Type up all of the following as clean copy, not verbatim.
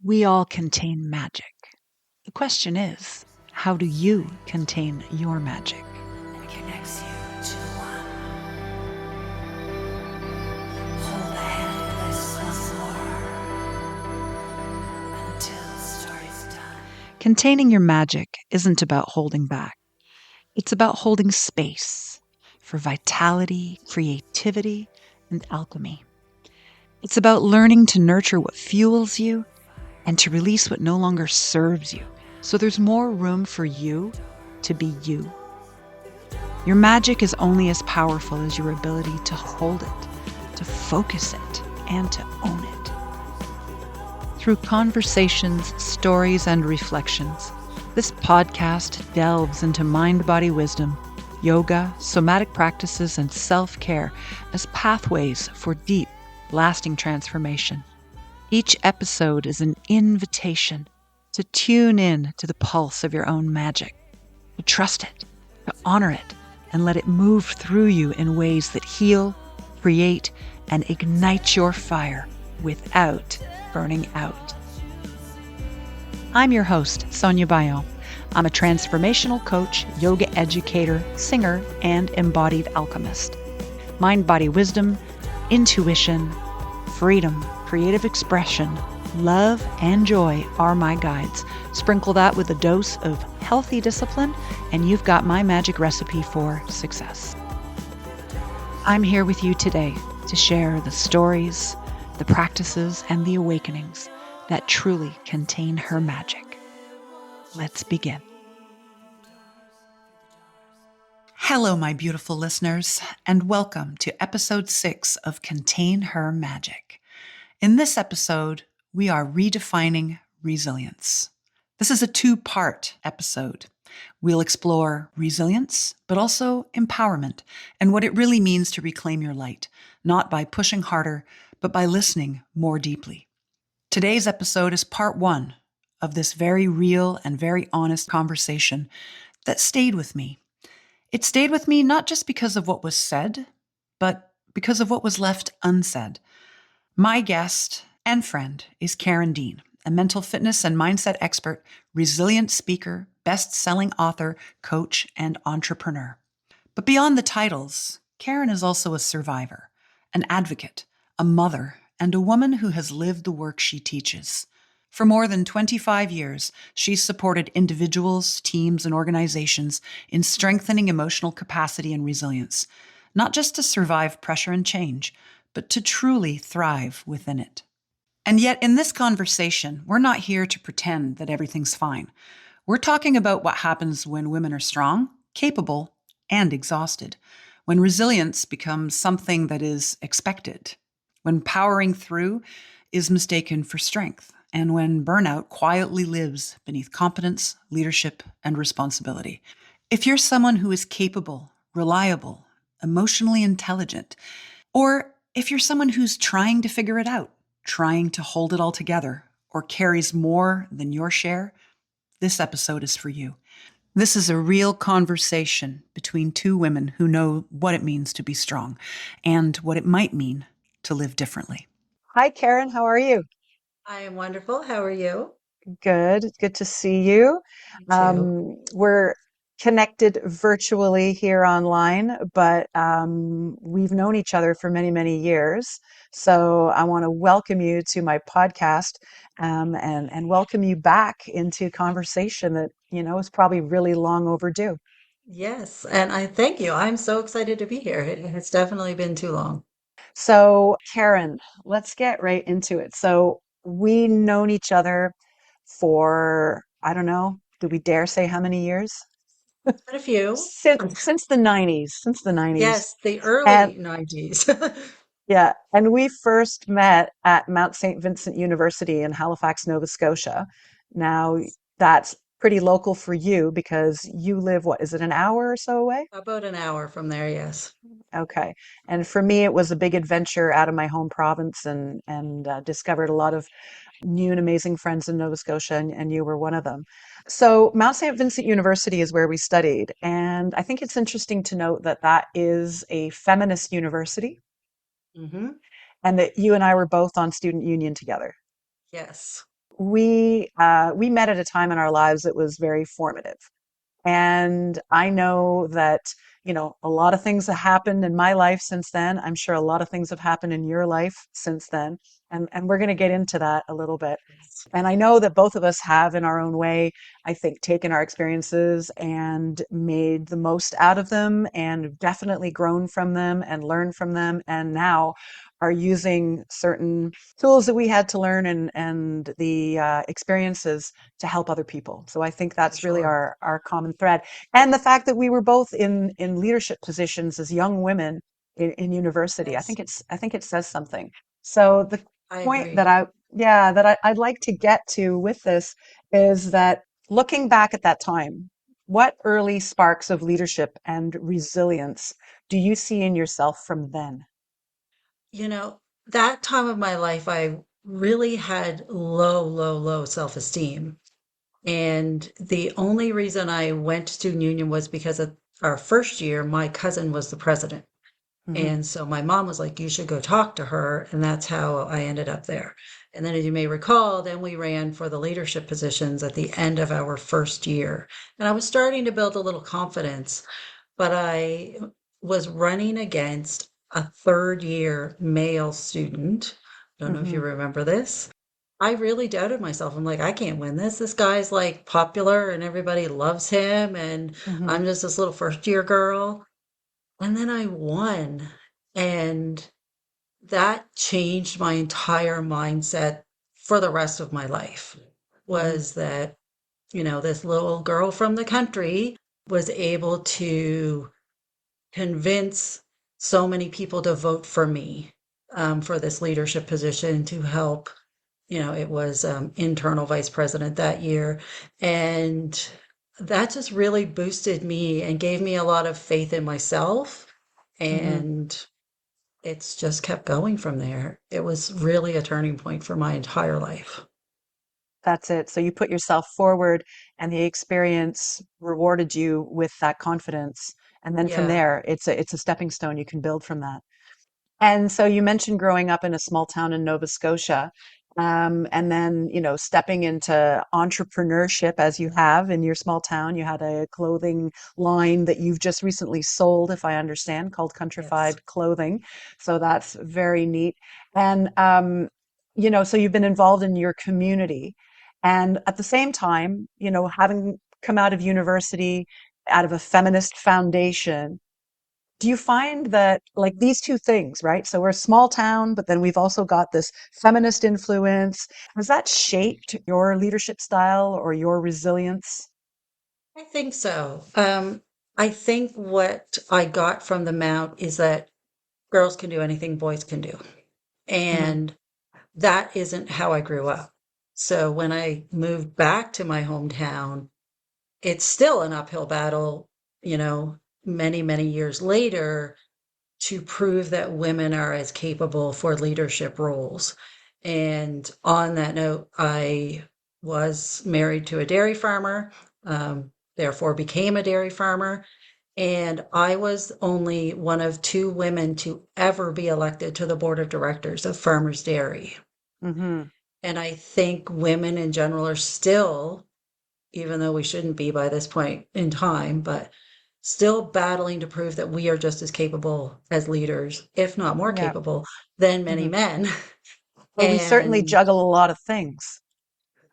We all contain magic. The question is, how do you contain your magic? It connects you to the one. Hold the hand of bliss once more until the story's done. Containing your magic isn't about holding back. It's about holding space for vitality, creativity, and alchemy. It's about learning to nurture what fuels you and to release what no longer serves you. So there's more room for you to be you. Your magic is only as powerful as your ability to hold it, to focus it, and to own it. Through conversations, stories, and reflections, this podcast delves into mind-body wisdom, yoga, somatic practices, and self-care as pathways for deep, lasting transformation. Each episode is an invitation to tune in to the pulse of your own magic, to trust it, to honor it, and let it move through you in ways that heal, create, and ignite your fire without burning out. I'm your host, Sonia Baillon. I'm a transformational coach, yoga educator, singer, and embodied alchemist. Mind-body wisdom, intuition, freedom, creative expression, love, and joy are my guides. Sprinkle that with a dose of healthy discipline, and you've got my magic recipe for success. I'm here with you today to share the stories, the practices, and the awakenings that truly contain her magic. Let's begin. Hello, my beautiful listeners, and welcome to episode 6 of Contain Her Magic. In this episode, we are redefining resilience. This is a 2-part episode. We'll explore resilience, but also empowerment and what it really means to reclaim your light, not by pushing harder, but by listening more deeply. Today's episode is part 1 of this very real and very honest conversation that stayed with me. It stayed with me not just because of what was said, but because of what was left unsaid. My guest and friend is Karen Dean, a mental fitness and mindset expert, resilient speaker, best-selling author, coach, and entrepreneur. But beyond the titles, Karen is also a survivor, an advocate, a mother, and a woman who has lived the work she teaches. For more than 25 years, she's supported individuals, teams, and organizations in strengthening emotional capacity and resilience, not just to survive pressure and change, but to truly thrive within it. And yet, in this conversation, we're not here to pretend that everything's fine. We're talking about what happens when women are strong, capable, and exhausted, when resilience becomes something that is expected, when powering through is mistaken for strength, and when burnout quietly lives beneath competence, leadership, and responsibility. If you're someone who is capable, reliable, emotionally intelligent, or if you're someone who's trying to figure it out, trying to hold it all together, or carries more than your share, this episode is for you. This is a real conversation between 2 women who know what it means to be strong and what it might mean to live differently. Hi, Karen. How are you? I am wonderful. How are you? Good. Good to see you. Me too. We're connected virtually here online, but we've known each other for many, many years. So I want to welcome you to my podcast and welcome you back into conversation that, is probably really long overdue. Yes, and I thank you. I'm so excited to be here. It has definitely been too long. So, Karen, let's get right into it. So, we known each other for, I don't know, do we dare say how many years? Quite a few. Since the 90s, since the 90s. Yes, the And early 90s. yeah, and we first met at Mount St. Vincent University in Halifax, Nova Scotia. Now, that's pretty local for you because you live, what, is it an hour or so away? About an hour from there, yes. Okay. And for me, it was a big adventure out of my home province and discovered a lot of new and amazing friends in Nova Scotia, and you were one of them. So Mount St. Vincent University is where we studied. And I think it's interesting to note that that is a feminist university Hmm. and that you and I were both on student union together. Yes. we met at a time in our lives that was very formative. And I know that, a lot of things have happened in my life since then. I'm sure a lot of things have happened in your life since then. And we're going to get into that a little bit. And I know that both of us have, in our own way, I think, taken our experiences and made the most out of them and definitely grown from them and learned from them. And now are using certain tools that we had to learn and the experiences to help other people. So I think For that's really sure. our common thread. And the fact that we were both in leadership positions as young women in university, Yes, I think it says something. So the I point agree. I'd like to get to with this is that looking back at that time, what early sparks of leadership and resilience do you see in yourself from then? You know, that time of my life, I really had low, low, low self-esteem. And the only reason I went to student union was because of our first year, my cousin was the president. Hmm. And so my mom was like, you should go talk to her. And that's how I ended up there. And then, as you may recall, then we ran for the leadership positions at the end of our first year. And I was starting to build a little confidence, but I was running against a third year male student. Don't know if you Hmm. remember this. I really doubted myself. I'm like, I can't win this. This guy's like popular and everybody loves him. And Hmm. I'm just this little first year girl. And then I won. And that changed my entire mindset for the rest of my life. Hmm. Was that, this little girl from the country was able to convince so many people to vote for me for this leadership position to help. It was internal vice president that year. And that just really boosted me and gave me a lot of faith in myself. Hmm. And it's just kept going from there. It was really a turning point for my entire life. That's it. So you put yourself forward and the experience rewarded you with that confidence. And then from Yeah, there, it's a stepping stone. You can build from that. And so you mentioned growing up in a small town in Nova Scotia, and then, stepping into entrepreneurship as you have in your small town. You had a clothing line that you've just recently sold, if I understand, called yes. Countrified Clothing. So that's very neat. And, so you've been involved in your community. And at the same time, having come out of university, out of a feminist foundation, do you find that like these two things, right? So we're a small town, but then we've also got this feminist influence. Has that shaped your leadership style or your resilience? I think so. I think what I got from the Mount is that girls can do anything boys can do. Hmm. And that isn't how I grew up. So when I moved back to my hometown, it's still an uphill battle, you know, many, many years later to prove that women are as capable for leadership roles. And on that note, I was married to a dairy farmer, therefore became a dairy farmer. And I was only one of two women to ever be elected to the board of directors of Farmers Dairy. Hmm. And I think women in general are still, even though we shouldn't be by this point in time, but still battling to prove that we are just as capable as leaders, if not more Yeah. capable, than many Hmm. men. Well, we certainly And juggle a lot of things.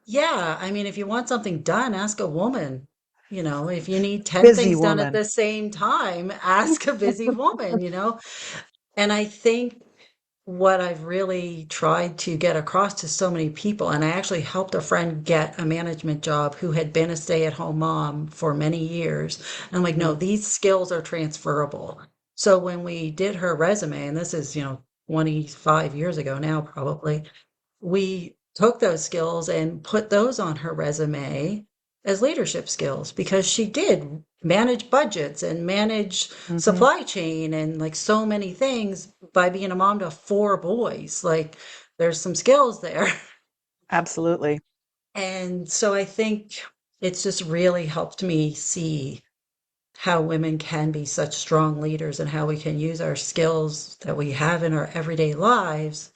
yeah, I mean, if you want something done, ask a woman. If you need 10 Busy things done at woman. the same time, ask a busy woman. And I think what I've really tried to get across to so many people, and I actually helped a friend get a management job who had been a stay-at-home mom for many years. And I'm like, no, Hmm. these skills are transferable. So when we did her resume, and this is, 25 years ago now, probably, we took those skills and put those on her resume as leadership skills because she did manage budgets and manage Hmm. supply chain and like so many things by being a mom to four boys. Like there's some skills there. Absolutely. And so I think it's just really helped me see how women can be such strong leaders and how we can use our skills that we have in our everyday lives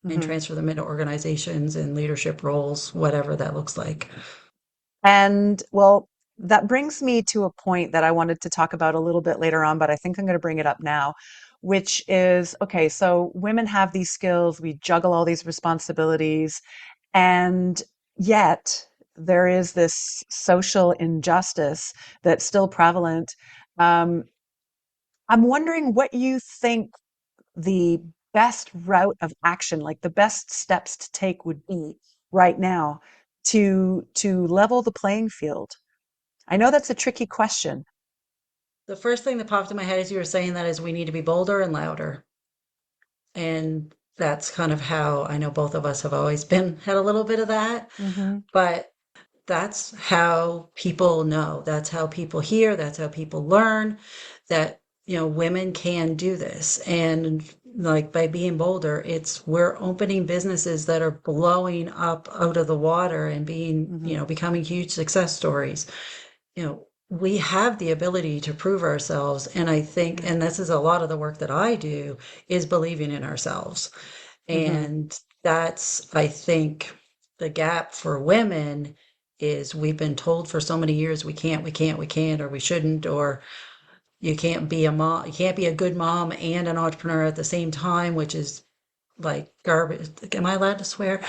and Hmm. transfer them into organizations and leadership roles, whatever that looks like. And well, that brings me to a point that I wanted to talk about a little bit later on, but I think I'm going to bring it up now, which is okay, so women have these skills, we juggle all these responsibilities, and yet there is this social injustice that's still prevalent. Um, I'm wondering what you think the best route of action, like the best steps to take would be right now to level the playing field. I know that's a tricky question. The first thing that popped in my head as you were saying that is we need to be bolder and louder. And that's kind of how I know both of us have always been had a little bit of that. Hmm. But that's how people know. That's how people hear. That's how people learn that, women can do this. And like by being bolder, we're opening businesses that are blowing up out of the water and being, Hmm. becoming huge success stories. We have the ability to prove ourselves. And I think, Yeah. and this is a lot of the work that I do, is believing in ourselves. Hmm. And that's, I think, the gap for women is we've been told for so many years we can't, or we shouldn't, or you can't be a mom, you can't be a good mom and an entrepreneur at the same time, which is like garbage. Am I allowed to swear?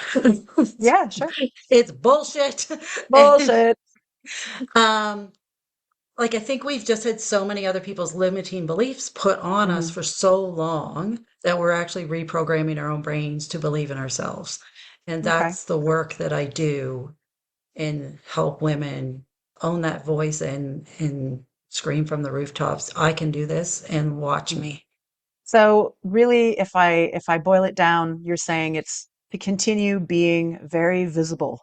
Yeah, sure. It's bullshit. And Bullshit. um, like I think we've just had so many other people's limiting beliefs put on us Hmm. for so long that we're actually reprogramming our own brains to believe in ourselves. And Okay. that's the work that I do and help women own that voice and scream from the rooftops, I can do this and watch Mm. me. So really, if I boil it down, you're saying it's to continue being very visible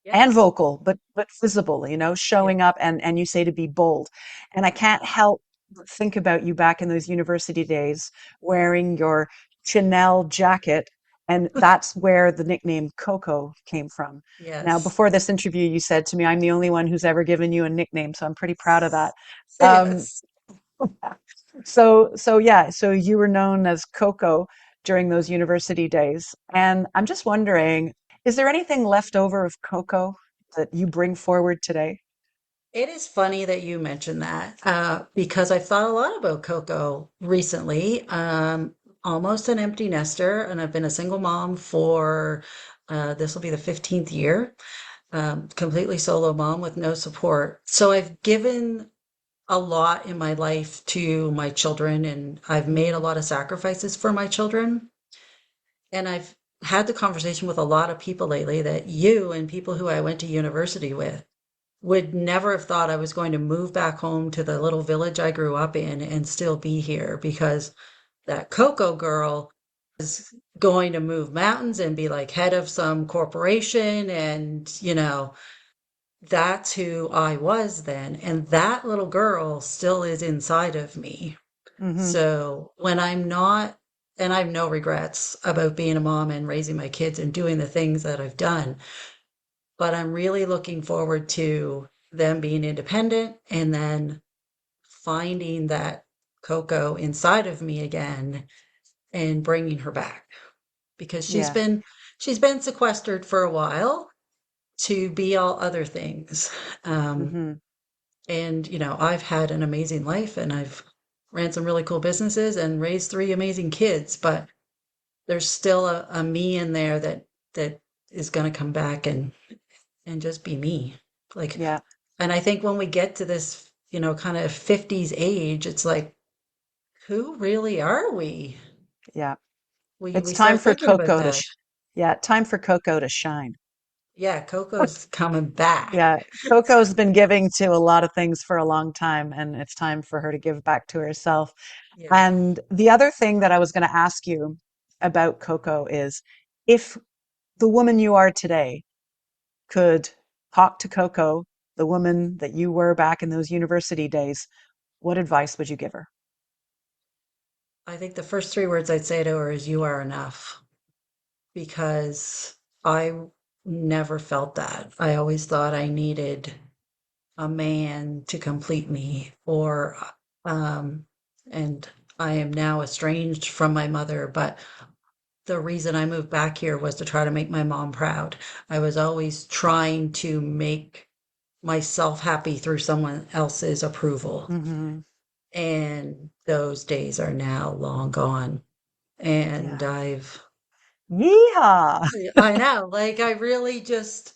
and Yes. vocal, but visible, Yeah. showing up, and you say to be bold. And I can't help but think about you back in those university days wearing your Chanel jacket, and that's where the nickname Coco came from. Now, Yes. before this interview, you said to me, I'm the only one who's ever given you a nickname, so I'm pretty proud of that. Um, Yes. so yeah, so you were known as Coco during those university days. And I'm just wondering, is there anything left over of Coco that you bring forward today? It is funny that you mentioned that because I've thought a lot about Coco recently. Almost an empty nester, and I've been a single mom for this will be the 15th year. Completely solo mom with no support. So I've given a lot in my life to my children, and I've made a Hmm. lot of sacrifices for my children. And I've had the conversation with a lot of people lately that you and people who I went to university with would never have thought I was going to move back home to the little village I grew up in and still be here because that Coco girl going to move mountains and be like head of some corporation. And, that's who I was then. And that little girl still is inside of me. Hmm. So when I'm not, and I have no regrets about being a mom and raising my kids and doing the things that I've done, but I'm really looking forward to them being independent and then finding that Coco inside of me again and bringing her back because she's Yeah. been she's been sequestered for a while to be all other things. Um, Hmm. and I've had an amazing life and I've ran some really cool businesses and raised three amazing kids, but there's still a me in there that is going to come back and just be me. Like, Yeah. and I think when we get to this, kind of 50s age, it's like, who really are we? Yeah. We It's we time start for thinking about Coco to, that. yeah, time for Coco to shine. Yeah, Coco's coming back. Yeah. Coco's been giving to a lot of things for a long time, and it's time for her to give back to herself. Yeah. And the other thing that I was going to ask you about Coco is if the woman you are today could talk to Coco, the woman that you were back in those university days, what advice would you give her? I think the first three words I'd say to her is you are enough because I never felt that. I always thought I needed a man to complete me or um and I am now estranged from my mother, but the reason I moved back here was to try to make my mom proud. I was always trying to make myself happy through someone else's approval. Mm-hmm. And those days are now long gone. And Yeah. I've, Yeehaw. I know, like, I really just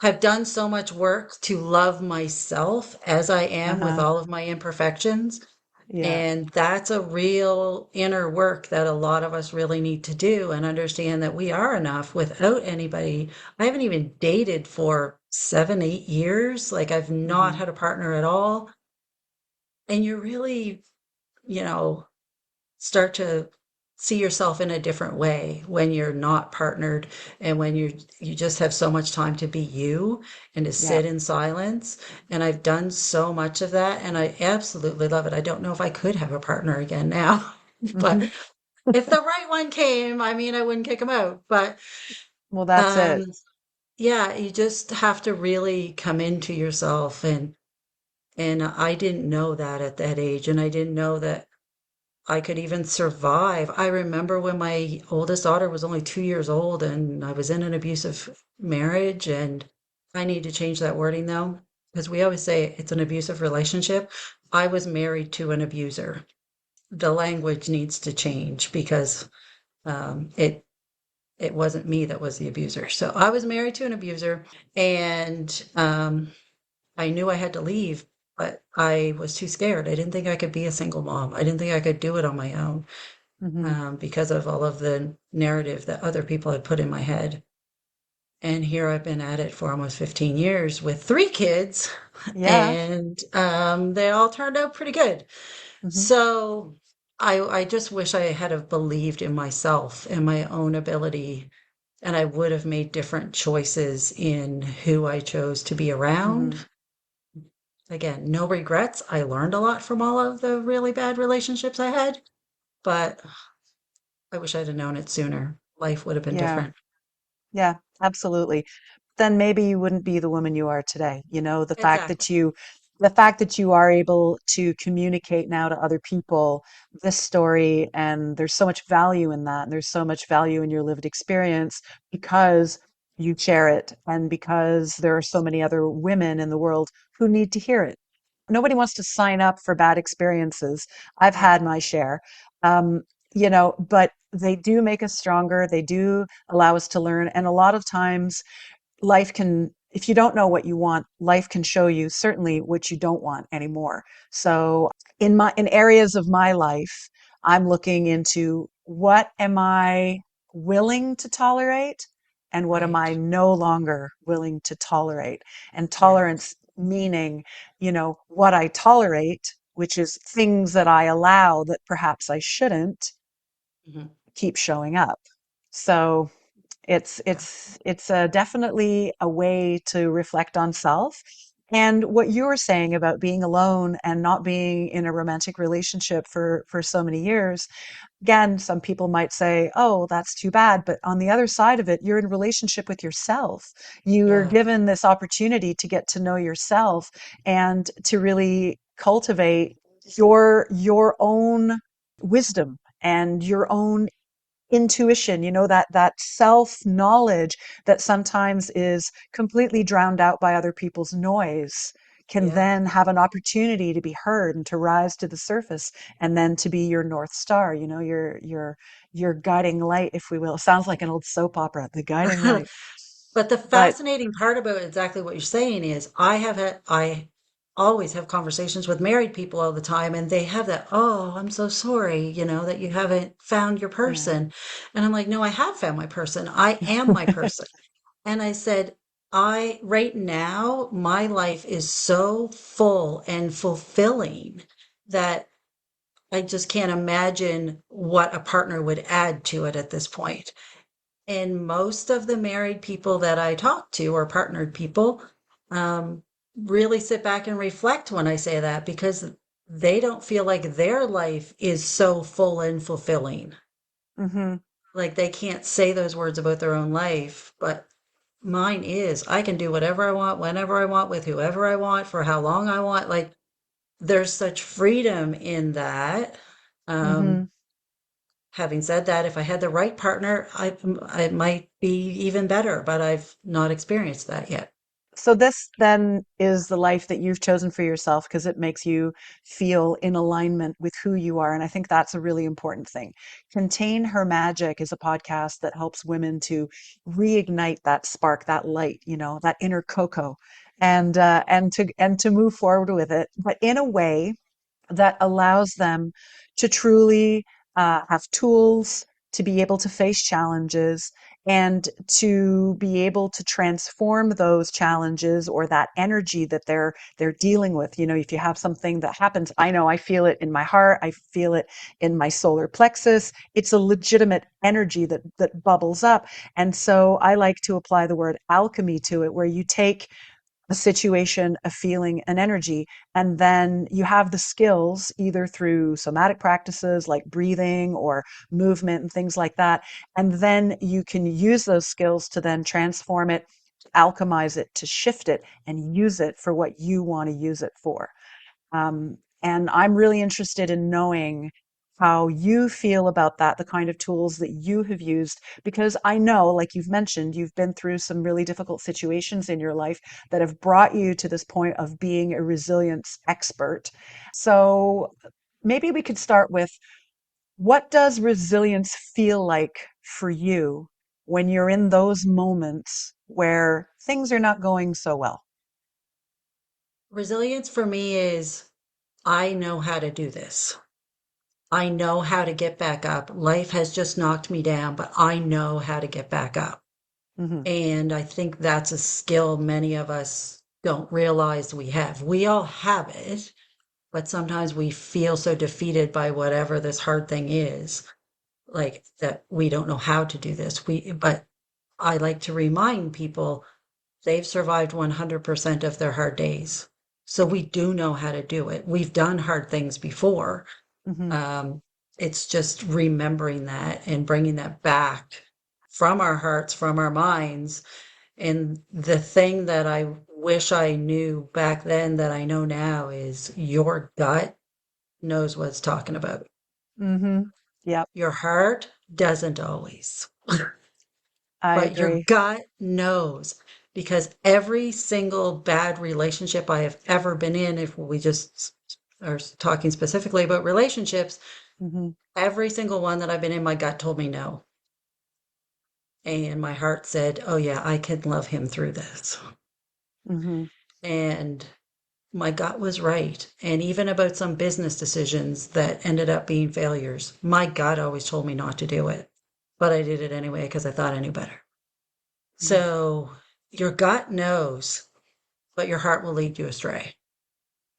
have done so much work to love myself as I am with Uh-huh. all of my imperfections. Yeah. And that's a real inner work that a lot of us really need to do and understand that we are enough without anybody. I haven't even dated for 7, 8 years. Like, I've not Mm-hmm. had a partner at all. And you're really, you know, start to see yourself in a different way when you're not partnered and when you just have so much time to be you and to Yeah. sit in silence. And I've done so much of that and I absolutely love it. I don't know if I could have a partner again now, but Mm-hmm. if the right one came, I mean, I wouldn't kick him out. But Well, that's um it. yeah, you just have to really come into yourself and I didn't know that at that age and I didn't know that I could even survive. I remember when my oldest daughter was only 2 years old and I was in an abusive marriage, and I need to change that wording though, because we always say it's an abusive relationship. I was married to an abuser. The language needs to change because it wasn't me that was the abuser. So I was married to an abuser, and I knew I had to leave, but I was too scared. I didn't think I could be a single mom. I didn't think I could do it on my own. Mm-hmm. Because of all of the narrative that other people had put in my head. And here I've been at it for almost 15 years with 3 kids, Yeah. and they all turned out pretty good. Mm-hmm. So I just wish I had have believed in myself and my own ability, and I would have made different choices in who I chose to be around. Mm-hmm. Again, no regrets. I learned a lot from all of the really bad relationships I had, but I wish I'd have known it sooner. Life would have been Yeah. different. Yeah. Absolutely. Then maybe you wouldn't be the woman you are today. You know, Exactly. the fact that you are able to communicate now to other people this story, and there's so much value in that. And there's so much value in your lived experience because you share it and because there are so many other women in the world who need to hear it. Nobody wants to sign up for bad experiences. I've No. had my share. Um, you know, but they do make us stronger. They do allow us to learn. And a lot of times life can, if you don't know what you want, life can show you certainly what you don't want anymore. So in areas of my life, I'm looking into what am I willing to tolerate and what am I Right. no longer willing to tolerate. And Yeah. tolerance meaning, what I tolerate, which is things that I allow that perhaps I shouldn't, Hmm. keep showing up. So it's Yeah. it's it's definitely a way to reflect on self. And what you were saying about being alone and not being in a romantic relationship for so many years, again, some people might say, "Oh, that's too bad." But on the other side of it, you're in a relationship with yourself. You are Yeah. given this opportunity to get to know yourself and to really cultivate your own wisdom and your own intuition, that self knowledge that sometimes is completely drowned out by other people's noise, can Yeah. then have an opportunity to be heard and to rise to the surface, and then to be your north star, your guiding light, if we will. Sounds like an old soap opera, the guiding light. But the But fascinating part about exactly what you're saying is I always have conversations with married people all the time, and they have that, oh, I'm so sorry, that you haven't found your yeah. person. And I'm like, no, I have found my person. I am my person. And I said, right now, my life is so full and fulfilling that I just can't imagine what a partner would add to it at this point. And most of the married people that I talk to, or partnered people, um, really sit back and reflect when I say that, because they don't feel like their life is so full and fulfilling. Hmm. Like they can't say those words about their own life, but mine is. I can do whatever I want, whenever I want, with whoever I want, for how long I want. Like there's such freedom in that. Um, Hmm. Having said that, if I had the right partner, I might be even better, but I've not experienced that yet. So this then is the life that you've chosen for yourself because it makes you feel in alignment with who you are. And I think that's a really important thing. Contain Her Magic is a podcast that helps women to reignite that spark, that light, that inner Coco, and to move forward with it, but in a way that allows them to truly have tools to be able to face challenges and to be able to transform those challenges or that energy that they're dealing with. If you have something that happens, I know I feel it in my heart, I feel it in my solar plexus. It's a legitimate energy that bubbles up. And so I like to apply the word alchemy to it, where you take a situation, a feeling, an energy, and then you have the skills either through somatic practices like breathing or movement and things like that. And then you can use those skills to then transform it, alchemize it, to shift it, and use it for what you want to use it for. And I'm really interested in knowing how you feel about that, the kind of tools that you have used, because I know, like you've mentioned, you've been through some really difficult situations in your life that have brought you to this point of being a resilience expert. So maybe we could start with, what does resilience feel like for you when you're in those moments where things are not going so well? Resilience for me is I know how to do this. I know how to get back up. Life has just knocked me down, but I know how to get back up. Hmm. And I think that's a skill many of us don't realize we have. We all have it, but sometimes we feel so defeated by whatever this hard thing is, like that we don't know how to do this. But I like to remind people they've survived 100% of their hard days. So we do know how to do it. We've done hard things before. Hmm. Um, it's just remembering that and bringing that back from our hearts, from our minds. And the thing that I wish I knew back then that I know now is your gut knows what it's talking about. Hmm. Yep, Your heart doesn't always, I but your agree. gut knows, because every single bad relationship I have ever been in, if we just are talking specifically about relationships, Hmm. every single one that I've been in, my gut told me no. And my heart said, oh, yeah, I can love him through this. Hmm. And my gut was right. And even about some business decisions that ended up being failures, my gut always told me not to do it. But I did it anyway because I thought I knew better. So your gut knows, but your heart will lead you astray.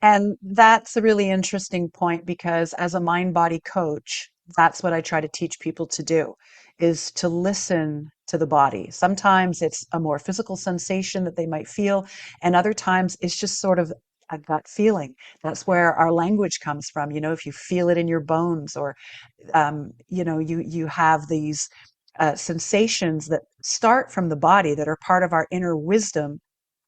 And that's a really interesting point because as a mind body coach, that's what I try to teach people to do, is to listen to the body. Sometimes it's a more physical sensation that they might feel, and other times it's just sort of a gut feeling. That's where our language comes from. If you feel it in your bones, or you have these sensations that start from the body that are part of our inner wisdom,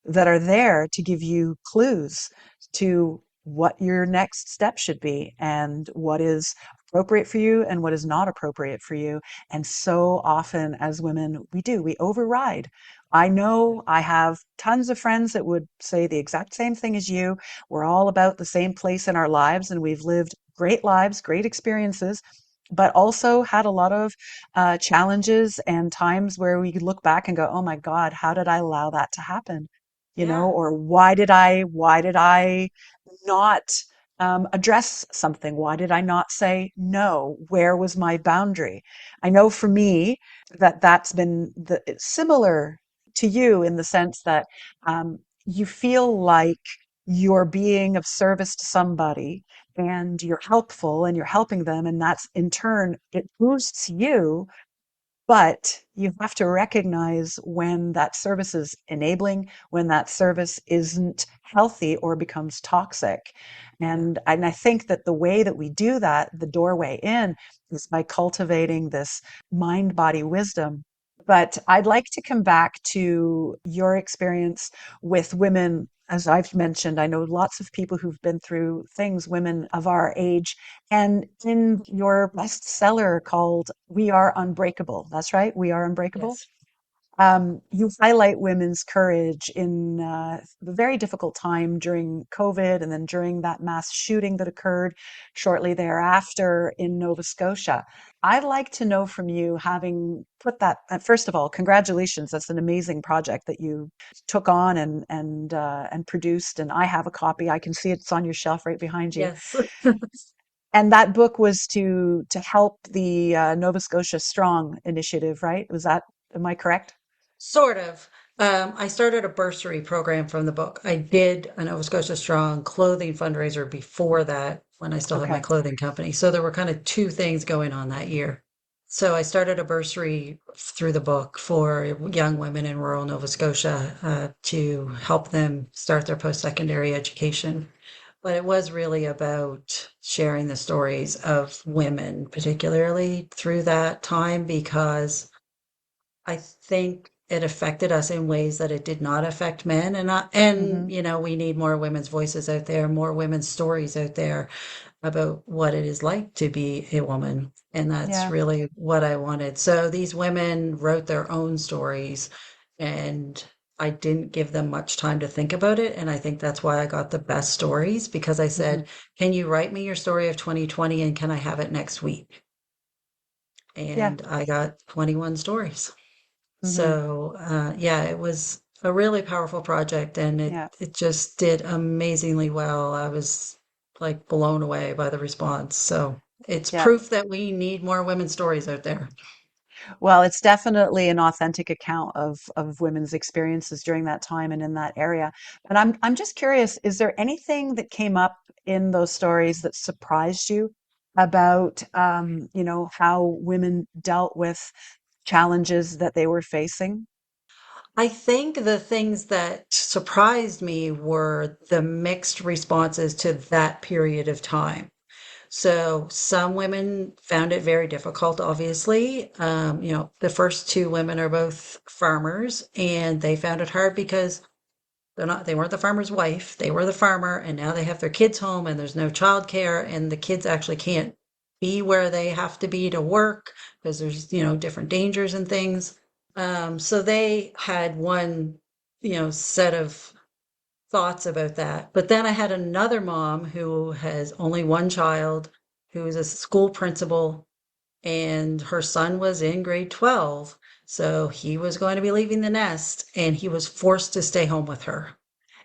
that are there to give you clues to what your next step should be and what is appropriate for you and what is not appropriate for you. And so often as women, we override. I know I have tons of friends that would say the exact same thing as you. We're all about the same place in our lives, and we've lived great lives, great experiences, but also had a lot of challenges and times where we could look back and go, oh my God, how did I allow that to happen? Yeah. Or why did I not address something? Why did I not say no? Where was my boundary? I know for me that's been similar to you in the sense that you feel like you're being of service to somebody and you're helpful and you're helping them, and that's in turn, it boosts you, but you have to recognize when that service is enabling, when that service isn't healthy or becomes toxic. Yeah. And I think that the way that we do that, the doorway in, is by cultivating this mind body wisdom. But I'd like to come back to your experience with women as I've mentioned, I know lots of people who've been through things, women of our age. And in your bestseller called We Are Unbreakable, that's right, We Are Unbreakable. Yes. You highlight women's courage in a very difficult time during COVID and then during that mass shooting that occurred shortly thereafter in Nova Scotia. I'd like to know from you, having put that, first of all, congratulations. That's an amazing project that you took on and produced. And I have a copy. I can see it's on your shelf right behind you. Yes. And that book was to help the Nova Scotia Strong initiative, right? Was that, am I correct? Sort of. I started a bursary program from the book. I did a Nova Scotia Strong clothing fundraiser before that when I still had my Okay. clothing company. So there were kind of two things going on that year. So I started a bursary through the book for young women in rural Nova Scotia to help them start their post-secondary education. But it was really about sharing the stories of women, particularly through that time, because I think it affected us in ways that it did not affect men. And Hmm. you know, we need more women's voices out there, more women's stories out there about what it is like to be a woman. And that's Yeah. really what I wanted. So these women wrote their own stories, and I didn't give them much time to think about it. And I think that's why I got the best stories, because I Hmm. said, can you write me your story of 2020 and can I have it next week? Yeah. And I got 21 stories. Hmm. So, yeah, it was a really powerful project and it Yeah. it just did amazingly well. I was like blown away by the response. So, it's Yeah. proof that we need more women's stories out there. Well, it's definitely an authentic account of women's experiences during that time and in that area. But I'm just curious, is there anything that came up in those stories that surprised you about how women dealt with challenges that they were facing? I think the things that surprised me were the mixed responses to that period of time. So some women found it very difficult, obviously. You know, the first two women are both farmers and they found it hard because they weren't the farmer's wife, they were the farmer, and now they have their kids home and there's no childcare, and the kids actually can't be where they have to be to work because there's, you know, different dangers and things. So they had one, you know, set of thoughts about that. But then I had another mom who has only one child, who is a school principal, and her son was in grade 12. So he was going to be leaving the nest, and he was forced to stay home with her.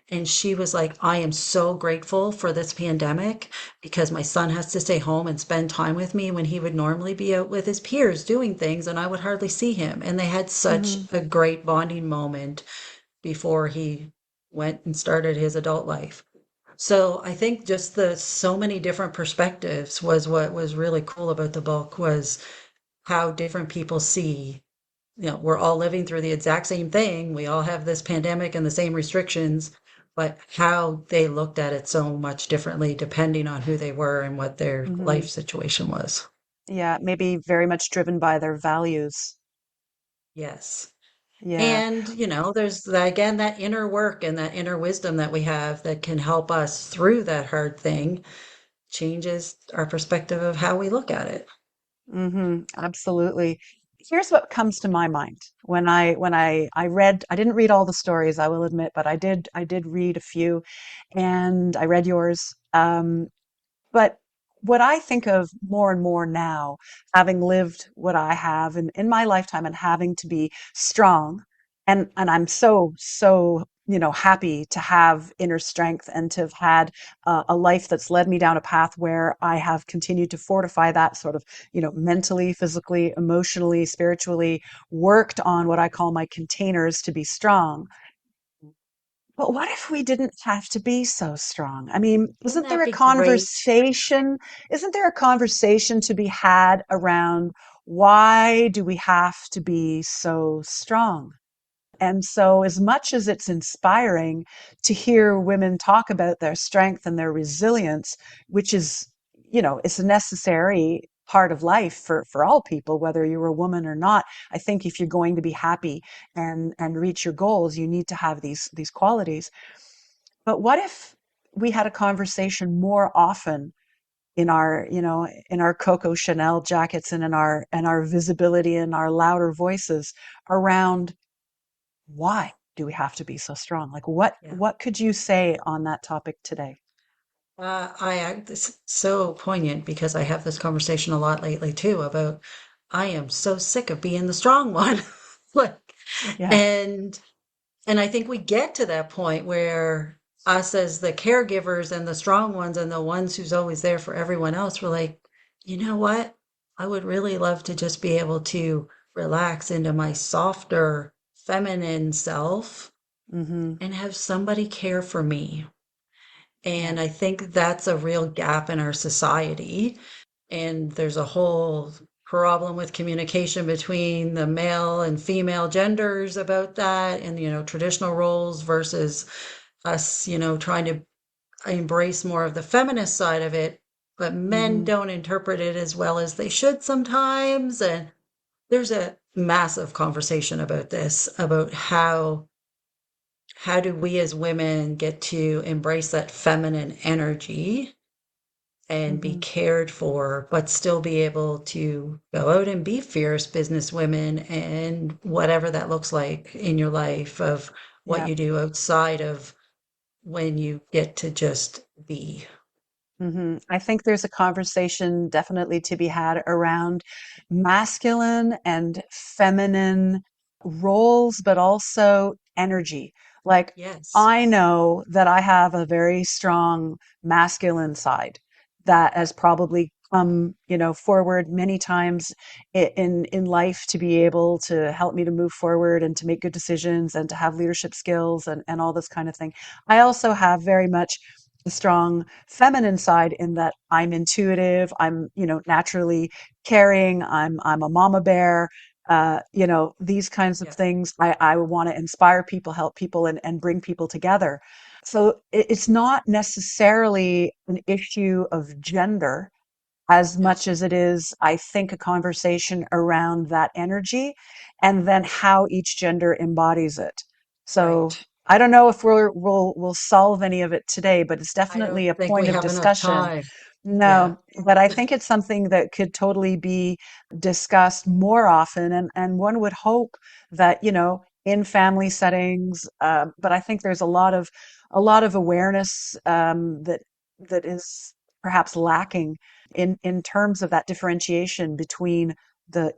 And she was like, I am so grateful for this pandemic because my son has to stay home and spend time with me when he would normally be out with his peers doing things and I would hardly see him. And they had such Hmm. a great bonding moment before he went and started his adult life. So I think just the so many different perspectives was what was really cool about the book, was how different people see, you know, we're all living through the exact same thing. We all have this pandemic and the same restrictions, but how they looked at it so much differently depending on who they were and what their Hmm. life situation was. Yeah, maybe very much driven by their values. Yes. Yeah. And, you know, there's again that inner work and that inner wisdom that we have that can help us through that hard thing, changes our perspective of how we look at it. Absolutely. Here's what comes to my mind when I read. I didn't read all the stories, I will admit, but I did read a few, and I read yours. But what I think of more and more now, having lived what I have in my lifetime and having to be strong, and I'm so happy to have inner strength and to have had a life that's led me down a path where I have continued to fortify that sort of, mentally, physically, emotionally, spiritually, worked on what I call my containers to be strong. But what if we didn't have to be so strong? I mean, Wouldn't isn't there that a be great? conversation? Isn't there a conversation to be had around why do we have to be so strong? And so, as much as it's inspiring to hear women talk about their strength and their resilience, which is, it's a necessary part of life for all people, whether you're a woman or not. I think if you're going to be happy and reach your goals, you need to have these qualities. But what if we had a conversation more often in our, in our Coco Chanel jackets and in our visibility and our louder voices around why do we have to be so strong? Like Yeah. what could you say on that topic today? This is so poignant because I have this conversation a lot lately too about I am so sick of being the strong one. Like, Yeah. and I think we get to that point where us as the caregivers and the strong ones and the ones who's always there for everyone else, we're like, you know what? I would really love to just be able to relax into my softer, feminine self Mm-hmm. and have somebody care for me. Yeah. And I think that's a real gap in our society. And there's a whole problem with communication between the male and female genders about that, and, traditional roles versus us, trying to embrace more of the feminist side of it. But men Mm-hmm. don't interpret it as well as they should sometimes. And there's a massive conversation about this, about how do we as women get to embrace that feminine energy and be Mm-hmm. cared for, but still be able to go out and be fierce business women and whatever that looks like in your life of what Yeah. you do outside of when you get to just be. I think there's a conversation definitely to be had around masculine and feminine roles, but also energy. Like, Yes. I know that I have a very strong masculine side that Yeah. has probably come, forward many times in life to be able to help me to move forward and to make good decisions and to have leadership skills and all this kind of thing. I also have very much a strong feminine side in that I'm intuitive, I'm, naturally caring, I'm a mama bear, these kinds of Yeah. things. I want to inspire people, help people, and bring people together. So it's not necessarily an issue of gender as Yeah. much as it is, I think, a conversation around that energy and then how each gender embodies it. So Right. I don't know if we'll solve any of it today, but it's I don't definitely a think we point of have enough discussion. time. Yeah. No, but I think it's something that could totally be discussed more often, and one would hope that, in family settings. But I think there's a lot of awareness that is perhaps lacking in terms of that differentiation between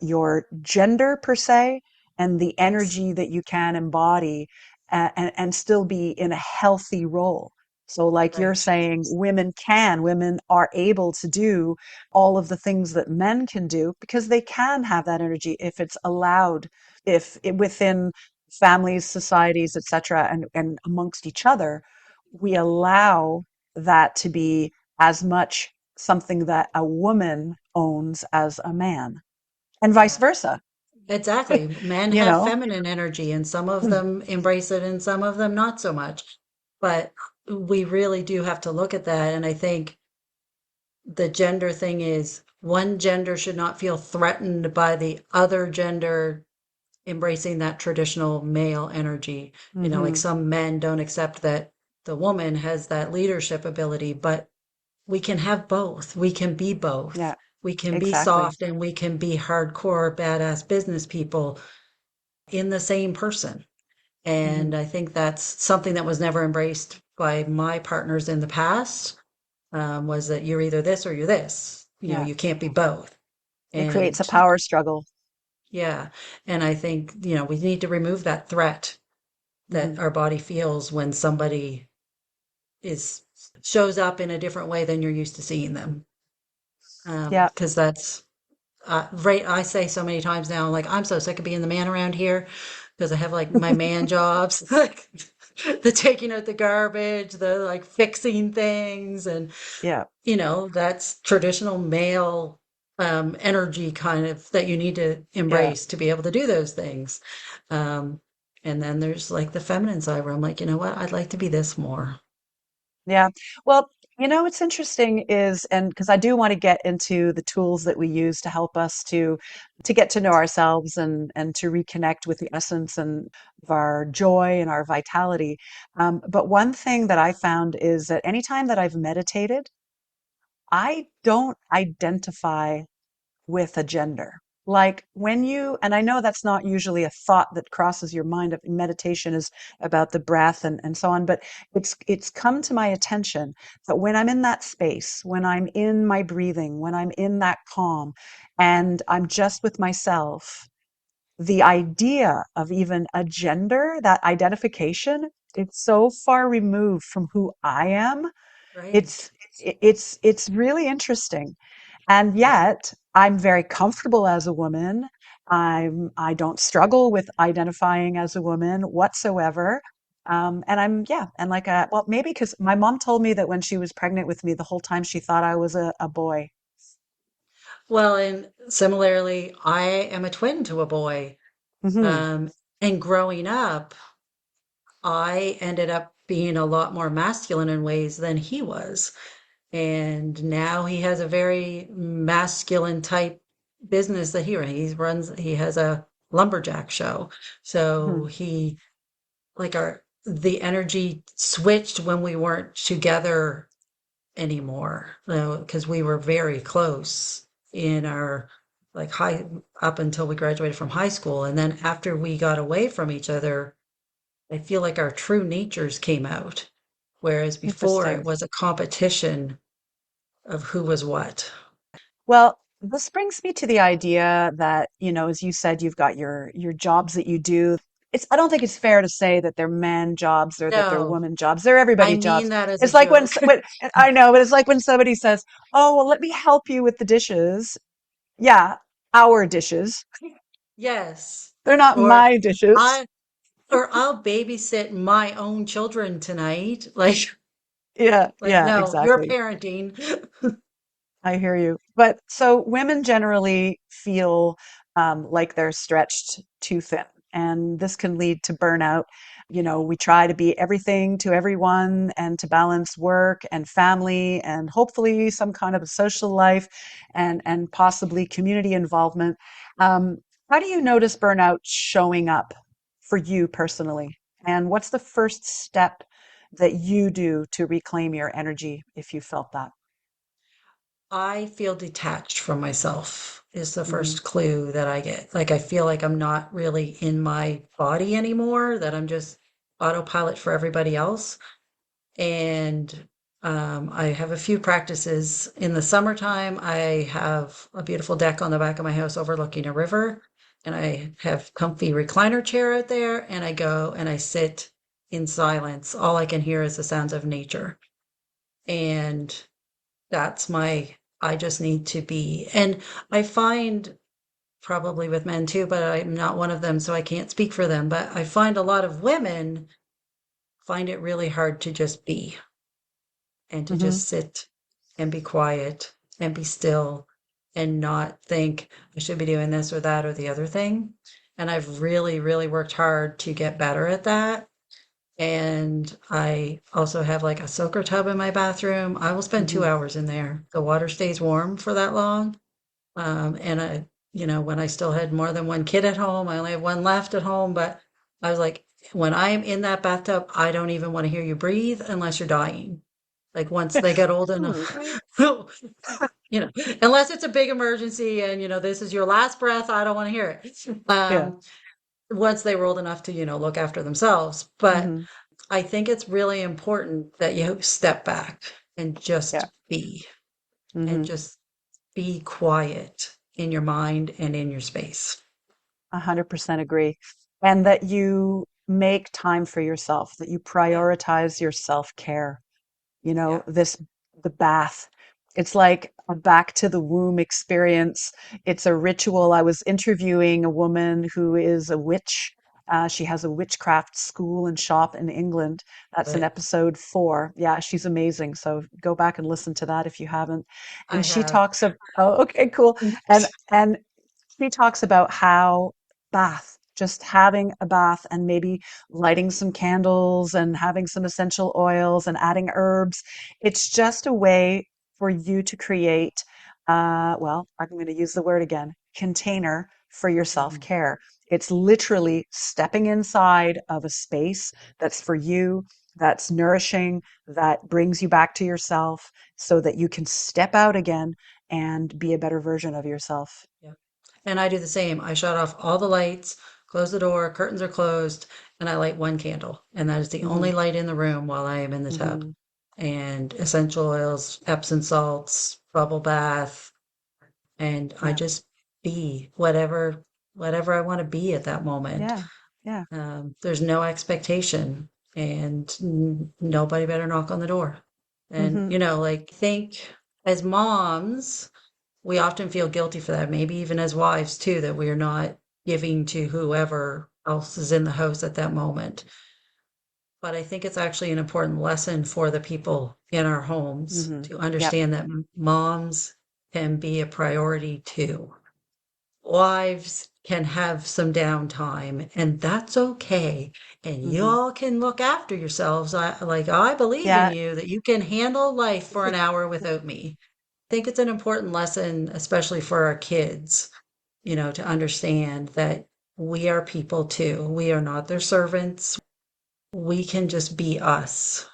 your gender per se and the Yes. energy that you can embody and still be in a healthy role. So, like you're Right. saying, women are able to do all of the things that men can do because they can have that energy if it's allowed, if it, within families, societies, etc., and amongst each other, we allow that to be as much something that a woman owns as a man, and vice Yeah. versa. Exactly. Men You have know, feminine energy, and some of Mm. them embrace it, and some of them not so much. But we really do have to look at that. And I think the gender thing is one gender should not feel threatened by the other gender embracing that traditional male energy. Like Hmm. some men don't accept that the woman has that leadership ability, but we can have both. We can be both. Yeah, We can be exactly. soft and we can be hardcore, badass business people in the same person. Hmm. And I think that's something that was never embraced by my partners in the past, was that you're either this or you're this. Yeah, You can't be both. it creates a And power struggle. yeah, and I think, we need to remove that threat Hmm. that our body feels when somebody is shows up in a different way than you're used to seeing them. Yeah, Because that's right. I say so many times now, like, I'm so sick of being the man around here because I have like my man jobs, like the taking out the garbage, the like fixing things, and yeah, that's traditional male energy kind of that you need to yeah. embrace to be able to do those things. Um, and then there's like the feminine side where I'm like, you know what? I'd like to be this more. Yeah. Well, What's interesting is, and because I do want to get into the tools that we use to help us to get to know ourselves and to reconnect with the essence and of our joy and our vitality. But one thing that I found is that anytime that I've meditated, I don't identify with a gender. Like when you, and I know that's not usually a thought that crosses your mind. Of meditation is about the breath and so on, but it's come to my attention that when I'm in that space, when I'm in my breathing, when I'm in that calm, and I'm just with myself, the idea of even a gender, that identification, it's so far removed from who I am. Right. It's really interesting. And Yeah. yet, I'm very comfortable as a woman. I don't struggle with identifying as a woman whatsoever. And and like well, maybe because my mom told me that when she was pregnant with me, the whole time she thought I was a boy. Well, and similarly, I am a twin to a boy. Hmm. Um, and growing up, I ended up being a lot more masculine in ways than he was. And now he has a very masculine type business that he runs. He has a lumberjack show. So Hmm. he, like the energy switched when we weren't together anymore, because we were very close in our like high up until we graduated from high school. And then after we got away from each other, I feel like our true natures came out. Whereas before it Interesting. was a competition of who was what. Well, this brings me to the idea that, as you said, you've got your jobs that you do. I don't think it's fair to say that they're men jobs or that they're No, woman jobs. They're I everybody mean jobs. that as a It's like joke. when I know, but it's like when somebody says, "Oh, well, let me help you with the dishes." Yeah, our dishes. Yes. They're not Or my dishes. I or I'll babysit my own children tonight. Yeah, Like yeah, no, you're exactly. parenting. I hear you. But so women generally feel like they're stretched too thin, and this can lead to burnout. We try to be everything to everyone and to balance work and family and hopefully some kind of a social life and possibly community involvement. Um, how do you notice burnout showing up for you personally? And what's the first step that you do to reclaim your energy if you felt that? I feel detached from myself is the Hmm. first clue that I get. Like I feel like I'm not really in my body anymore, that I'm just autopilot for everybody else. And I have a few practices. In the summertime, I have a beautiful deck on the back of my house overlooking a river, and I have comfy recliner chair out there, and I go and I sit in silence. All I can hear is the sounds of nature. And that's I just need to be. And I find probably with men too, but I'm not one of them, so I can't speak for them. But I find a lot of women find it really hard to just be and to Hmm. just sit and be quiet and be still and not think I should be doing this or that or the other thing. And I've really, really worked hard to get better at that. And I also have like a soaker tub in my bathroom. I will spend Hmm. 2 hours in there. The water stays warm for that long. And when I still had more than one kid at home, I only have one left at home, but I was like, when I am in that bathtub, I don't even want to hear you breathe unless you're dying. Like once they get old Hmm. enough, unless it's a big emergency and this is your last breath, I don't want to hear it. Yeah. Once they were old enough to, look after themselves. But Hmm. I think it's really important that you step back and Yeah. just be and Hmm. just be quiet in your mind and in your space. 100% agree. And that you make time for yourself, that you Yeah. prioritize your self-care. Yeah. The bath. It's like a back to the womb experience. It's a ritual. I was interviewing a woman who is a witch. She has a witchcraft school and shop in England. That's in But episode 4. Yeah, she's amazing. So go back and listen to that if you haven't. I And she have. talks of, oh, okay, cool. And she talks about how bath just having a bath and maybe lighting some candles and having some essential oils and adding herbs. It's just a way for you to create, well, I'm going to use the word again, container for your self Mhm. care. It's literally stepping inside of a space that's for you, that's nourishing, that brings you back to yourself so that you can step out again and be a better version of yourself. Yeah. And I do the same. I shut off all the lights, close the door, curtains are closed, and I light one candle. And that is the Hmm. only light in the room while I am in the tub. Hmm. And essential oils, Epsom salts, bubble bath, and I Yeah. just be whatever I want to be at that moment. Yeah. Yeah. There's no expectation, and nobody better knock on the door. And Hmm. like think as moms, we often feel guilty for that, maybe even as wives too, that we are not giving to whoever else is in the house at that moment. But I think it's actually an important lesson for the people in our homes Hmm. to Yep. understand that moms can be a priority too. Wives can have some downtime, and that's okay. And Hmm. y'all can look after yourselves. I believe in Yeah. you that you can handle life for an hour without me. I think it's an important lesson, especially for our kids, to understand that we are people too. We are not their servants. We can just be us.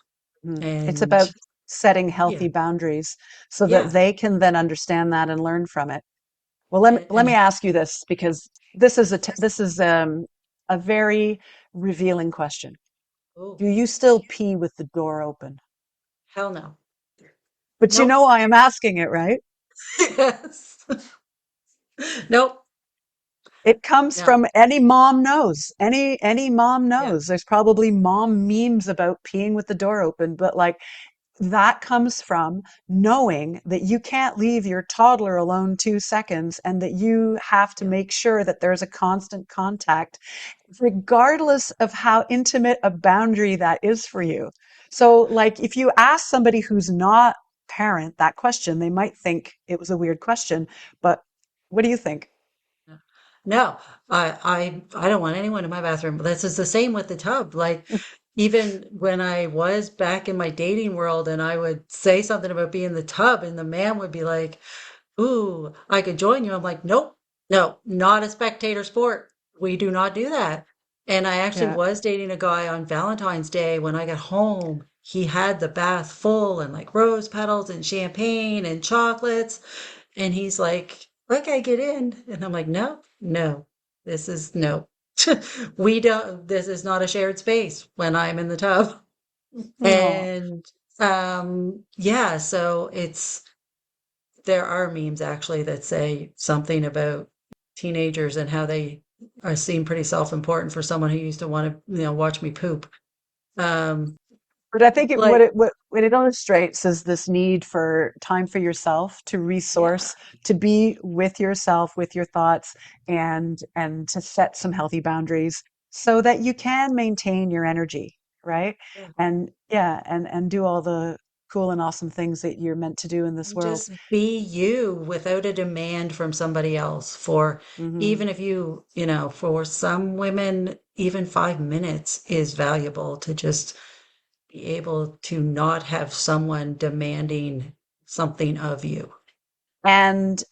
It's And about setting yeah, healthy boundaries so that yeah. they can then understand that and learn from it. Well, let me And ask you this because this is a very revealing question. oh, Do you still pee with the door open? hell no. But you Nope. know why I'm asking it, right? Yes. Nope. It comes No. from any mom knows. Any mom Yeah. knows. There's probably mom memes about peeing with the door open, but like that comes from knowing that you can't leave your toddler alone 2 seconds and that you have to Yeah. make sure that there's a constant contact, regardless of how intimate a boundary that is for you. So, like, if you ask somebody who's not parent that question, they might think it was a weird question, but what do you think? Yeah. No, I don't want anyone in my bathroom. This is the same with the tub. Like even when I was back in my dating world and I would say something about being in the tub and the man would be like, "Ooh, I could join you." I'm like, "Nope. No, not a spectator sport. We do not do that." And I actually Yeah. was dating a guy on Valentine's Day. When I got home, he had the bath full and like rose petals and champagne and chocolates. And he's like, "Okay, get in." And I'm like, "No, no, this is no. We don't, this is not a shared space when I'm in the tub." Oh. And yeah, so there are memes actually that say something about teenagers and how they are seem pretty self-important for someone who used to want to, watch me poop. Um, But I think like, what it illustrates is this need for time for yourself to yeah, resource, to be with yourself, with your thoughts, and to set some healthy boundaries so that you can maintain your energy, right? yeah. And yeah, and do all the cool and awesome things that you're meant to do in this And world. just be you without a demand from somebody else for Hmm. even if for some women, even 5 minutes is valuable to just be able to not have someone demanding something of you. And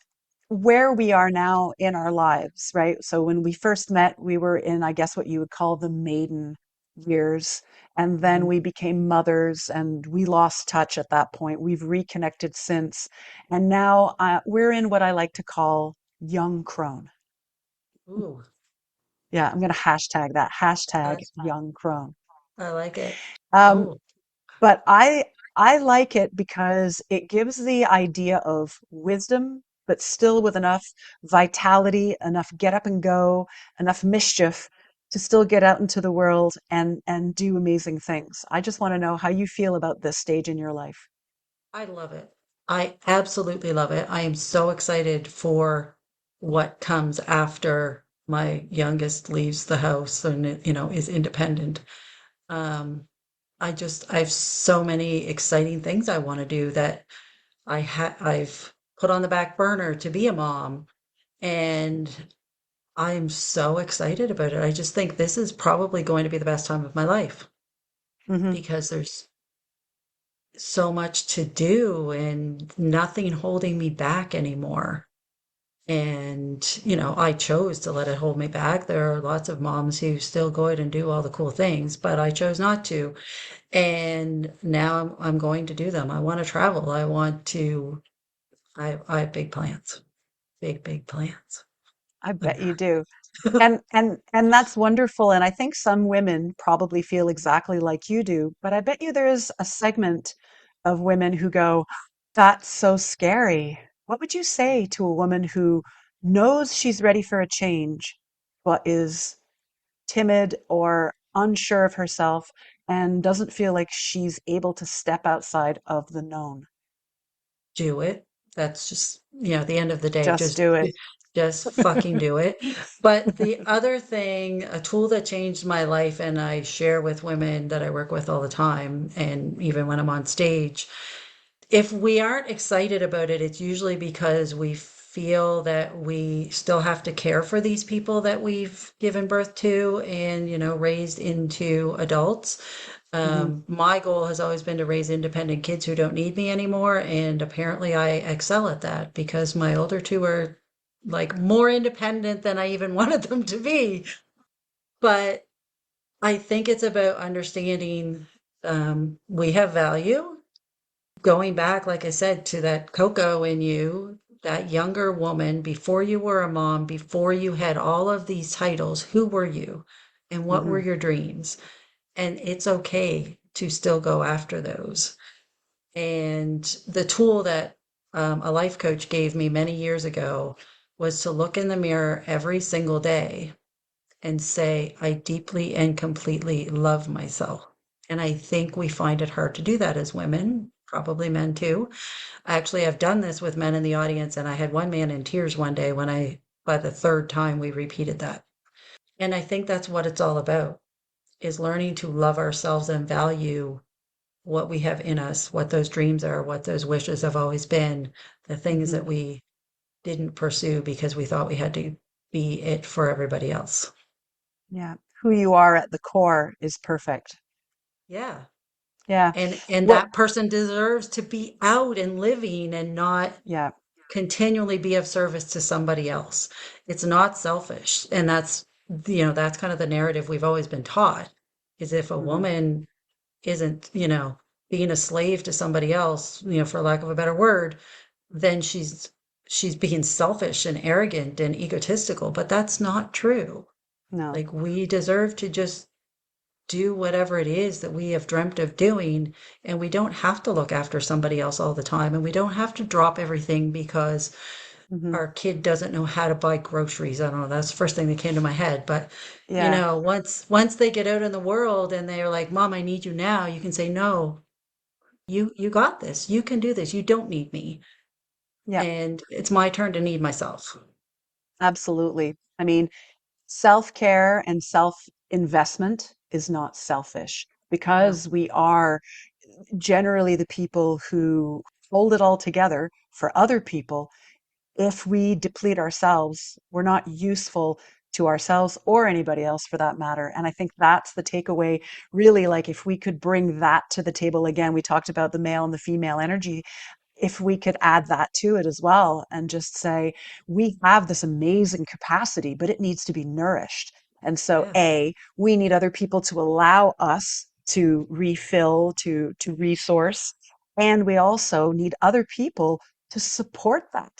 where we are now in our lives, right? So when we first met, we were in, I guess, what you would call the maiden years. And then Mhm. we became mothers and we lost touch at that point. We've reconnected since. And now we're in what I like to call young crone. Ooh, Yeah, I'm going to hashtag that hashtag that's fun. young crone. I like it. Um, Oh, but I like it because it gives the idea of wisdom, but still with enough vitality, enough get up and go, enough mischief to still get out into the world and do amazing things. I just want to know how you feel about this stage in your life. I love it. I absolutely love it. I am so excited for what comes after my youngest leaves the house and, is independent. Um, I have so many exciting things I want to do that I've put on the back burner to be a mom. And I'm so excited about it. I just think this is probably going to be the best time of my life Hmm. because there's so much to do and nothing holding me back anymore. And, I chose to let it hold me back. There are lots of moms who still go out and do all the cool things, but I chose not to. And now I'm going to do them. I want to travel. I have big plans, big, big plans. I bet you do. And that's wonderful. And I think some women probably feel exactly like you do, but I bet you there's a segment of women who go, that's so scary. What would you say to a woman who knows she's ready for a change, but is timid or unsure of herself and doesn't feel like she's able to step outside of the known? Do it. That's just, at the end of the day, Just do it. just fucking do it. But the other thing, a tool that changed my life, and I share with women that I work with all the time, and even when I'm on stage, if we aren't excited about it, it's usually because we feel that we still have to care for these people that we've given birth to and, raised into adults. Hmm. My goal has always been to raise independent kids who don't need me anymore. And apparently I excel at that because my older two are like more independent than I even wanted them to be. But I think it's about understanding we have value. Going back, like I said, to that Coco in you, that younger woman, before you were a mom, before you had all of these titles, who were you? And what were Hmm. your dreams? And it's okay to still go after those. And the tool that a life coach gave me many years ago was to look in the mirror every single day and say, I deeply and completely love myself. And I think we find it hard to do that as women, probably men too. Actually, I've done this with men in the audience, and I had one man in tears one day by the third time we repeated that. And I think that's what it's all about, is learning to love ourselves and value what we have in us, what those dreams are, what those wishes have always been, the things Hmm. that we didn't pursue because we thought we had to be it for everybody else. Yeah. Who you are at the core is perfect. Yeah. Yeah. And Well, that person deserves to be out and living and not yeah. continually be of service to somebody else. It's not selfish. And that's kind of the narrative we've always been taught is if a Hmm. woman isn't, being a slave to somebody else, for lack of a better word, then she's being selfish and arrogant and egotistical, but that's not true. No. Like we deserve to just do whatever it is that we have dreamt of doing, and we don't have to look after somebody else all the time, and we don't have to drop everything because Hmm. our kid doesn't know how to buy groceries. I don't know, that's the first thing that came to my head. But Yeah. once they get out in the world and they're like, Mom, I need you now, you can say, No, you got this. You can do this. You don't need me. Yeah. And it's my turn to need myself. Absolutely. I mean, self-care and self-investment is not selfish No. because we are generally the people who hold it all together for other people. If we deplete ourselves, we're not useful to ourselves or anybody else for that matter. And I think that's the takeaway. Really, like if we could bring that to the table again, we talked about the male and the female energy. If we could add that to it as well and just say, we have this amazing capacity, but it needs to be nourished. And so, Yeah. A, we need other people to allow us to refill, to resource. And we also need other people to support that,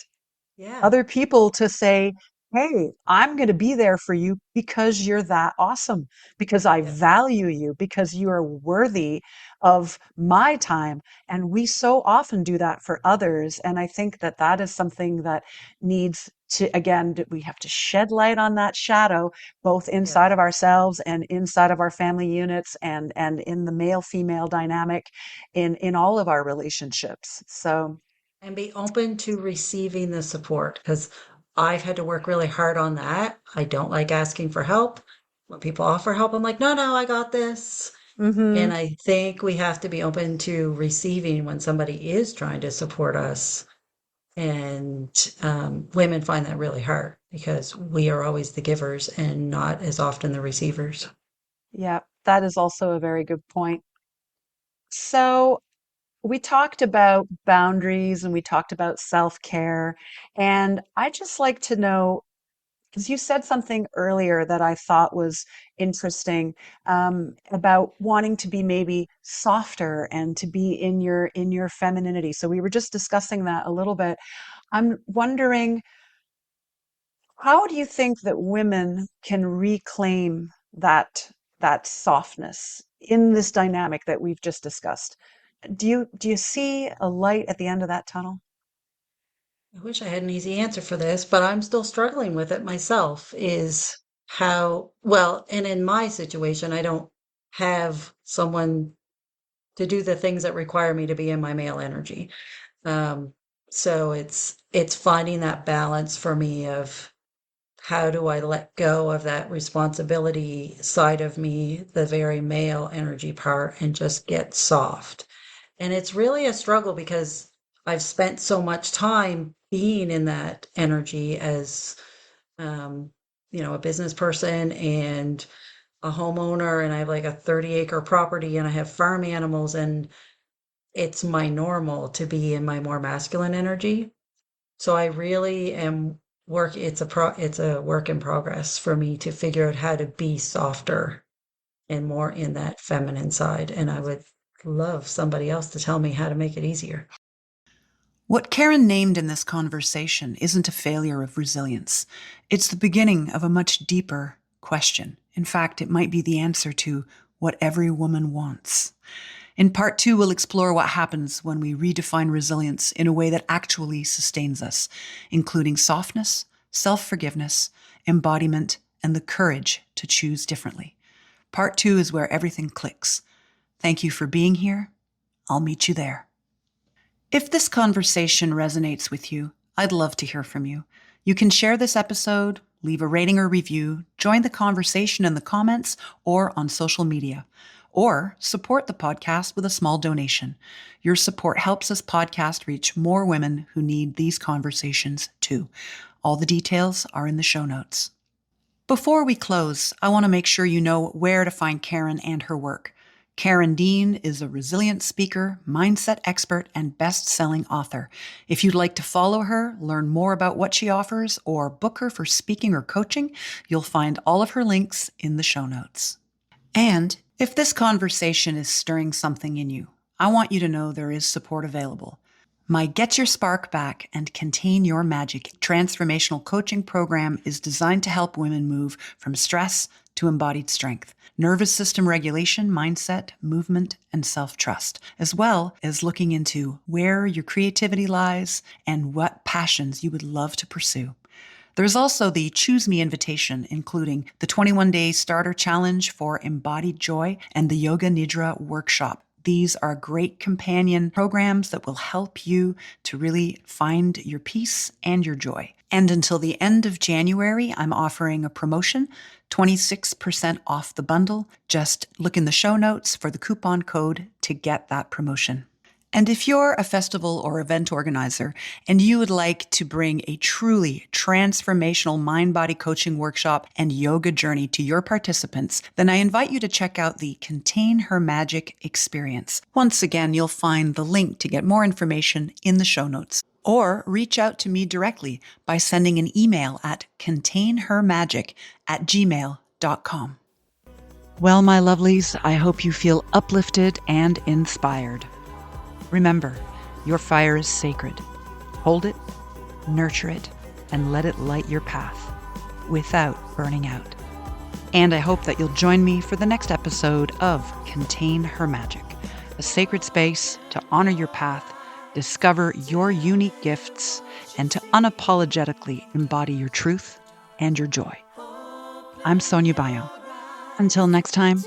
Yeah. other people to say, hey, I'm going to be there for you because you're that awesome, because I Yeah. value you, because you are worthy of my time. And we so often do that for others. And I think that that is something that needs to, again, we have to shed light on that shadow, both Yeah. inside of ourselves and inside of our family units and in the male female dynamic in all of our relationships. So, And be open to receiving the support because I've had to work really hard on that. I don't like asking for help. When people offer help, I'm like, no, no, I got this. And mhm. I think we have to be open to receiving when somebody is trying to support us. And women find that really hard because we are always the givers and not as often the receivers. Yeah, that is also a very good point. So, we talked about boundaries and we talked about self-care. And I just like to know, because you said something earlier that I thought was interesting, about wanting to be maybe softer and to be in your femininity. So we were just discussing that a little bit. I'm wondering, how do you think that women can reclaim that softness in this dynamic that we've just discussed? Do you see a light at the end of that tunnel? I wish I had an easy answer for this, but I'm still struggling with it myself. Is how well, and in my situation, I don't have someone to do the things that require me to be in my male energy. Um, so it's finding that balance for me of how do I let go of that responsibility side of me, the very male energy part, and just get soft. And it's really a struggle because I've spent so much time being in that energy as, um, a business person and a homeowner, and I have like a 30-acre property and I have farm animals, and it's my normal to be in my more masculine energy. So I really am it's a work in progress for me to figure out how to be softer and more in that feminine side. And I would love somebody else to tell me how to make it easier. What Karen named in this conversation isn't a failure of resilience. It's the beginning of a much deeper question. In fact, it might be the answer to what every woman wants. In part two, we'll explore what happens when we redefine resilience in a way that actually sustains us, including softness, self forgiveness, embodiment, and the courage to choose differently. Part two is where everything clicks. Thank you for being here. I'll meet you there. If this conversation resonates with you, I'd love to hear from you. You can share this episode, leave a rating or review, join the conversation in the comments or on social media, or support the podcast with a small donation. Your support helps this podcast reach more women who need these conversations too. All the details are in the show notes. Before we close, I want to make sure you know where to find Karen and her work. Karen Dean is a resilient speaker, mindset expert, and best-selling author. If you'd like to follow her, learn more about what she offers, or book her for speaking or coaching, you'll find all of her links in the show notes. And if this conversation is stirring something in you, I want you to know there is support available. My Get Your Spark Back and Contain Your Magic transformational coaching program is designed to help women move from stress to embodied strength, nervous system regulation, mindset, movement, and self-trust, as well as looking into where your creativity lies and what passions you would love to pursue. There's also the Choose Me invitation, including the 21-day starter challenge for embodied joy and the Yoga Nidra workshop. These are great companion programs that will help you to really find your peace and your joy. And until the end of January, I'm offering a promotion, 26% off the bundle. Just look in the show notes for the coupon code to get that promotion. And if you're a festival or event organizer and you would like to bring a truly transformational mind-body coaching workshop and yoga journey to your participants, then I invite you to check out the Contain Her Magic experience. Once again, you'll find the link to get more information in the show notes. Or reach out to me directly by sending an email at containhermagic@gmail.com. Well, my lovelies, I hope you feel uplifted and inspired. Remember, your fire is sacred. Hold it, nurture it, and let it light your path without burning out. And I hope that you'll join me for the next episode of Contain Her Magic, a sacred space to honor your path, discover your unique gifts, and to unapologetically embody your truth and your joy. I'm Sonia Baillon. Until next time,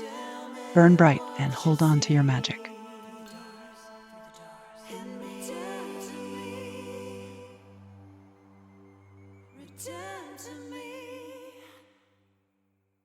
burn bright and hold on to your magic. Return to me.